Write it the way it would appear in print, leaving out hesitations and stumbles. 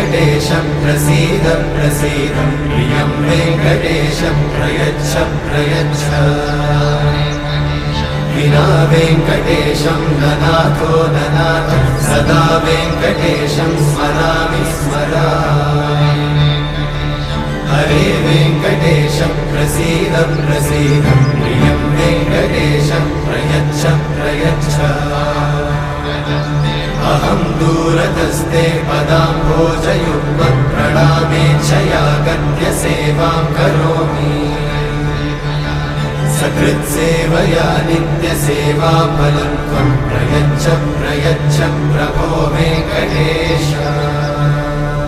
वेङ्कटेशं प्रसीद प्रसीद प्रियं वेङ्कटेशं प्रयच्छ प्रयच्छ विना वेङ्कटेशं ननाथो ननाथ सदा वेङ्कटेशं स्मरामि स्मरामि हरे वेङ्कटेशं प्रसीद प्रसीद प्रियं वेङ्कटेशं प्रयच्छ प्रयच्छ अहं दूरतस्ते पदाम्भोजयुग्मं प्रणामेच्छया गद्य सेवां करोमि सकृत्सेवया नित्यसेवाफलं त्वं प्रयच्छ प्रयच्छ प्रभो वेङ्कटेश।